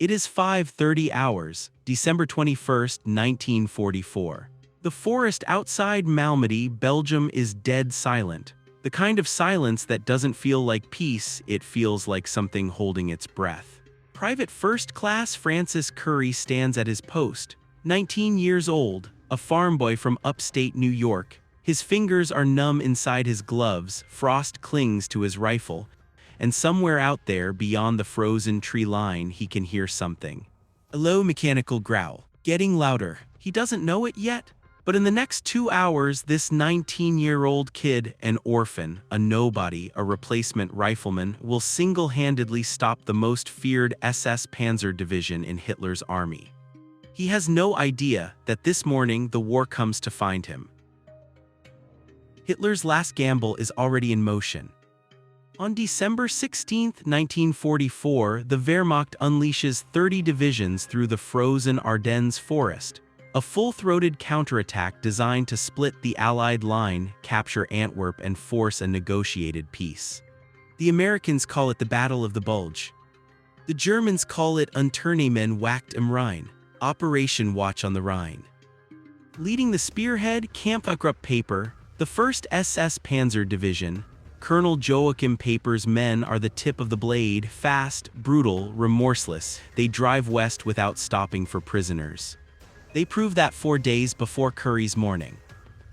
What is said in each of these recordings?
It is 5:30 hours, December 21st, 1944. The forest outside Malmedy, Belgium is dead silent. The kind of silence that doesn't feel like peace, it feels like something holding its breath. Private First Class Francis Currey stands at his post, 19 years old, a farm boy from upstate New York. His fingers are numb inside his gloves, frost clings to his rifle, and somewhere out there beyond the frozen tree line he can hear something. A low mechanical growl, getting louder. He doesn't know it yet, but in the next 2 hours this 19-year-old kid, an orphan, a nobody, a replacement rifleman, will single-handedly stop the most feared SS Panzer Division in Hitler's army. He has no idea that this morning the war comes to find him. Hitler's last gamble is already in motion. On December 16, 1944, the Wehrmacht unleashes 30 divisions through the frozen Ardennes forest, a full-throated counterattack designed to split the Allied line, capture Antwerp, and force a negotiated peace. The Americans call it the Battle of the Bulge. The Germans call it Unternehmen Wacht im Rhein, Operation Watch on the Rhine. Leading the spearhead, Kampfgruppe Peiper, the 1st SS Panzer Division, Colonel Joachim Peiper's men are the tip of the blade, fast, brutal, remorseless. They drive west without stopping for prisoners. They prove that 4 days before Currey's morning.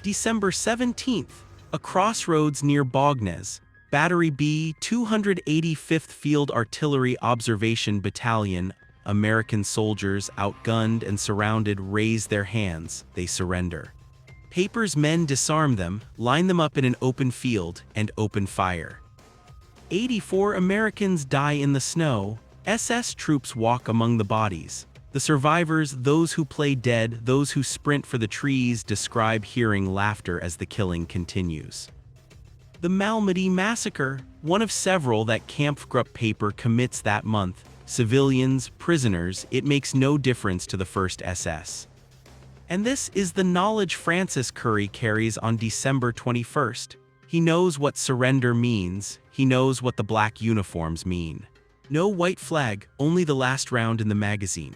December 17th, a crossroads near Bognes, Battery B, 285th Field Artillery Observation Battalion, American soldiers, outgunned and surrounded, raise their hands. They surrender. Peiper's men disarm them, line them up in an open field, and open fire. 84 Americans die in the snow. SS troops walk among the bodies. The survivors, those who play dead, those who sprint for the trees, describe hearing laughter as the killing continues. The Malmedy Massacre, one of several that Kampfgruppe Peiper commits that month. Civilians, prisoners, it makes no difference to the 1st SS. And this is the knowledge Francis Currey carries on December 21st. He knows what surrender means. He knows what the black uniforms mean. No white flag, only the last round in the magazine.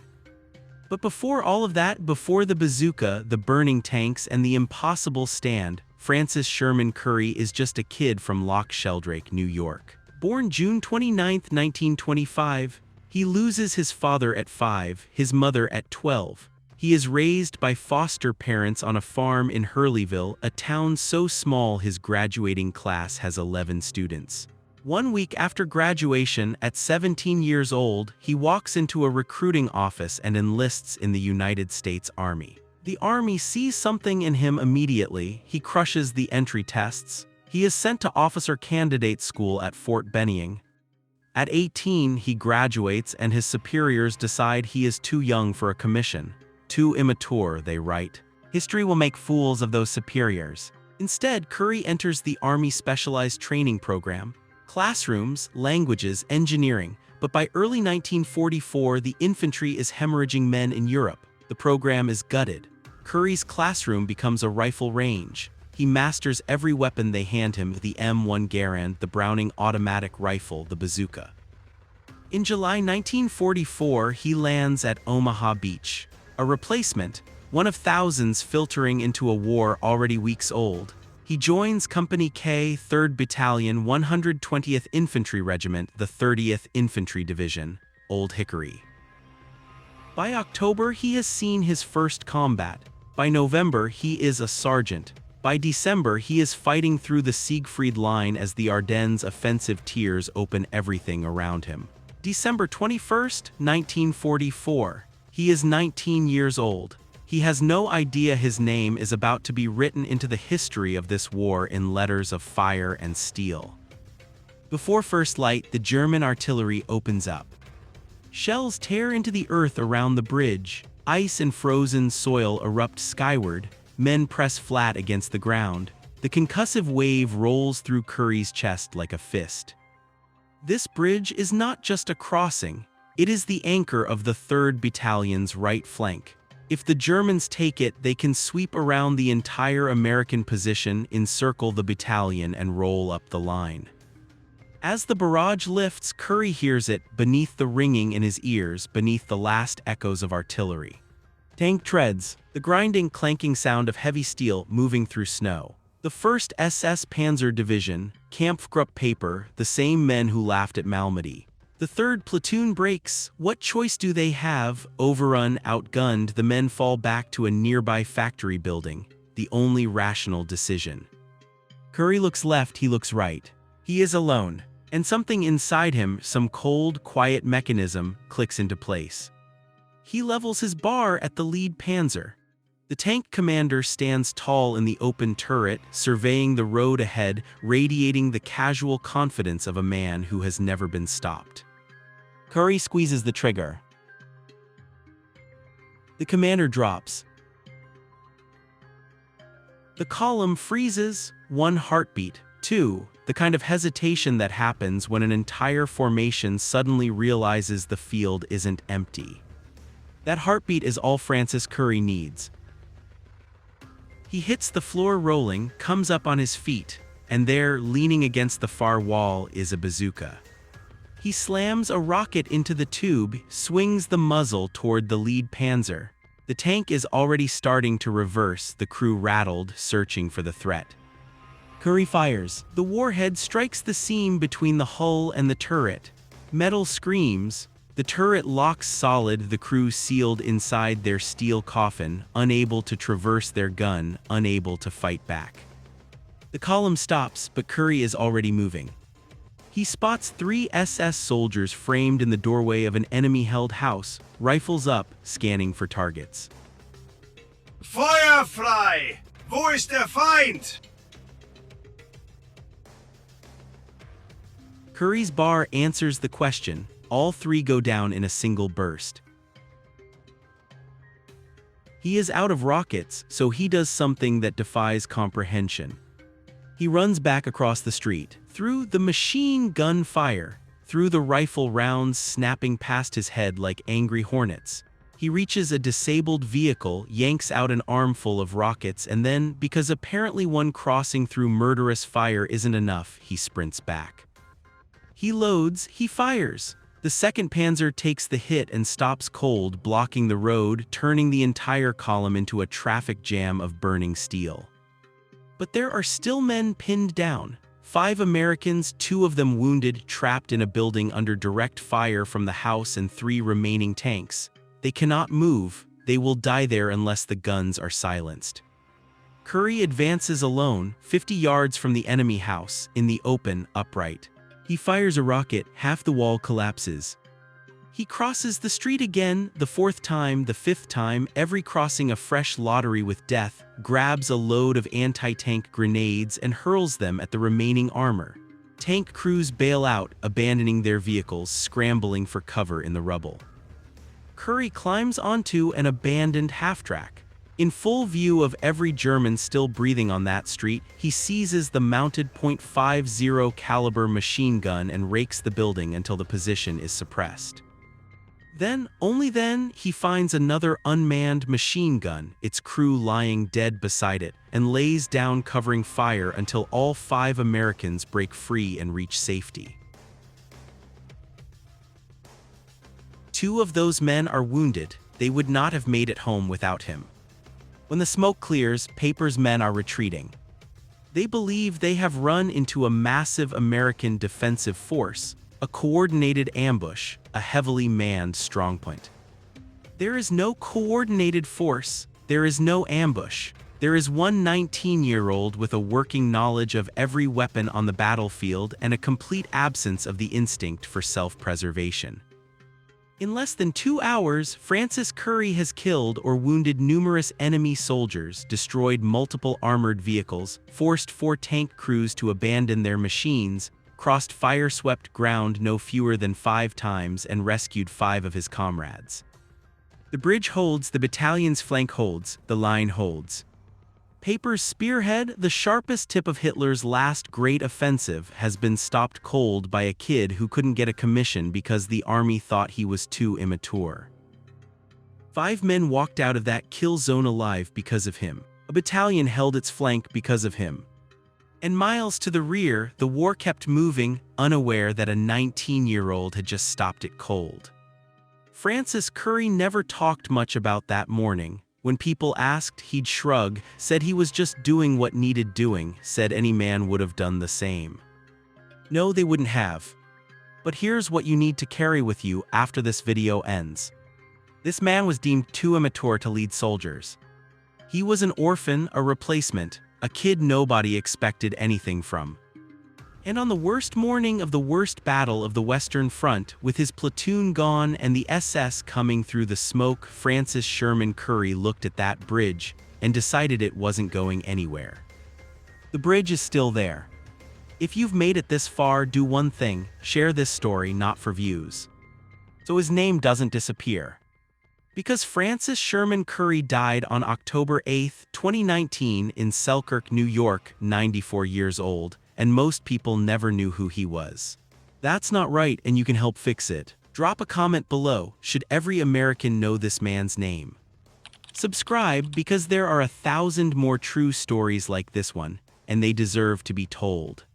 But before all of that, before the bazooka, the burning tanks, and the impossible stand, Francis Sherman Currey is just a kid from Loch Sheldrake, New York. Born June 29, 1925, he loses his father at 5, his mother at 12. He is raised by foster parents on a farm in Hurleyville, a town so small his graduating class has 11 students. 1 week after graduation, at 17 years old, he walks into a recruiting office and enlists in the United States Army. The Army sees something in him immediately. He crushes the entry tests. He is sent to officer candidate school at Fort Benning. At 18, he graduates and his superiors decide he is too young for a commission. Too immature, they write. History will make fools of those superiors. Instead, Currey enters the Army Specialized Training Program. Classrooms, languages, engineering. But by early 1944, the infantry is hemorrhaging men in Europe. The program is gutted. Currey's classroom becomes a rifle range. He masters every weapon they hand him: the M1 Garand, the Browning automatic rifle, the bazooka. In July 1944, he lands at Omaha Beach. A replacement, one of thousands filtering into a war already weeks old. He joins Company K, 3rd Battalion, 120th Infantry Regiment, the 30th Infantry Division, Old Hickory. By October, he has seen his first combat. By November, he is a sergeant. By December, he is fighting through the Siegfried Line as the Ardennes Offensive tears open everything around him. December 21st, 1944. He is 19 years old. He has no idea his name is about to be written into the history of this war in letters of fire and steel. Before first light, the German artillery opens up. Shells tear into the earth around the bridge. Ice and frozen soil erupt skyward. Men press flat against the ground. The concussive wave rolls through Currey's chest like a fist. This bridge is not just a crossing. It is the anchor of the 3rd Battalion's right flank. If the Germans take it, they can sweep around the entire American position, encircle the battalion, and roll up the line. As the barrage lifts, Currey hears it beneath the ringing in his ears, beneath the last echoes of artillery. Tank treads, the grinding, clanking sound of heavy steel moving through snow. The 1st SS Panzer Division, Kampfgruppe Peiper, the same men who laughed at Malmedy. The 3rd platoon breaks. What choice do they have? Overrun, outgunned, the men fall back to a nearby factory building. The only rational decision. Currey looks left, he looks right. He is alone, and something inside him, some cold, quiet mechanism, clicks into place. He levels his bar at the lead panzer. The tank commander stands tall in the open turret, surveying the road ahead, radiating the casual confidence of a man who has never been stopped. Currey squeezes the trigger. The commander drops. The column freezes, 1 heartbeat, 2, the kind of hesitation that happens when an entire formation suddenly realizes the field isn't empty. That heartbeat is all Francis Currey needs. He hits the floor rolling, comes up on his feet, and there, leaning against the far wall, is a bazooka. He slams a rocket into the tube, swings the muzzle toward the lead panzer. The tank is already starting to reverse, the crew rattled, searching for the threat. Currey fires. The warhead strikes the seam between the hull and the turret. Metal screams. The turret locks solid, the crew sealed inside their steel coffin, unable to traverse their gun, unable to fight back. The column stops, but Currey is already moving. He spots 3 SS soldiers framed in the doorway of an enemy-held house, rifles up, scanning for targets. Feuer frei! Wo ist der Feind? Currey's bar answers the question. All 3 go down in a single burst. He is out of rockets, so he does something that defies comprehension. He runs back across the street, through the machine gun fire, through the rifle rounds snapping past his head like angry hornets. He reaches a disabled vehicle, yanks out an armful of rockets, and then, because apparently one crossing through murderous fire isn't enough, he sprints back. He loads, he fires. The 2nd Panzer takes the hit and stops cold, blocking the road, turning the entire column into a traffic jam of burning steel. But there are still men pinned down. 5 Americans, 2 of them wounded, trapped in a building under direct fire from the house, and 3 remaining tanks. They cannot move. They will die there unless the guns are silenced. Currey advances alone, 50 yards from the enemy house, in the open, upright. He fires a rocket, half the wall collapses. He crosses the street again, the 4th time, the 5th time, every crossing a fresh lottery with death, grabs a load of anti-tank grenades and hurls them at the remaining armor. Tank crews bail out, abandoning their vehicles, scrambling for cover in the rubble. Currey climbs onto an abandoned half-track. In full view of every German still breathing on that street, he seizes the mounted .50 caliber machine gun and rakes the building until the position is suppressed. Then, only then, he finds another unmanned machine gun, its crew lying dead beside it, and lays down covering fire until all 5 Americans break free and reach safety. 2 of those men are wounded. They would not have made it home without him. When the smoke clears, Peiper's men are retreating. They believe they have run into a massive American defensive force, a coordinated ambush, a heavily manned strongpoint. There is no coordinated force, there is no ambush. There is one 19-year-old with a working knowledge of every weapon on the battlefield and a complete absence of the instinct for self-preservation. In less than 2 hours, Francis Currey has killed or wounded numerous enemy soldiers, destroyed multiple armored vehicles, forced 4 tank crews to abandon their machines, crossed fire-swept ground no fewer than 5 times, and rescued 5 of his comrades. The bridge holds, the battalion's flank holds, the line holds. Peiper's spearhead, the sharpest tip of Hitler's last great offensive, has been stopped cold by a kid who couldn't get a commission because the army thought he was too immature. 5 men walked out of that kill zone alive because of him. A battalion held its flank because of him. And miles to the rear, the war kept moving, unaware that a 19-year-old had just stopped it cold. Francis Currey never talked much about that morning. When people asked, he'd shrug, said he was just doing what needed doing, said any man would have done the same. No, they wouldn't have. But here's what you need to carry with you after this video ends. This man was deemed too immature to lead soldiers. He was an orphan, a replacement, a kid nobody expected anything from. And on the worst morning of the worst battle of the Western Front, with his platoon gone and the SS coming through the smoke, Francis Sherman Currey looked at that bridge and decided it wasn't going anywhere. The bridge is still there. If you've made it this far, do one thing: share this story, not for views, so his name doesn't disappear. Because Francis Sherman Currey died on October 8, 2019 in Selkirk, New York, 94 years old, and most people never knew who he was. That's not right, and you can help fix it. Drop a comment below. Should every American know this man's name? Subscribe, because there are 1,000 more true stories like this one, and they deserve to be told.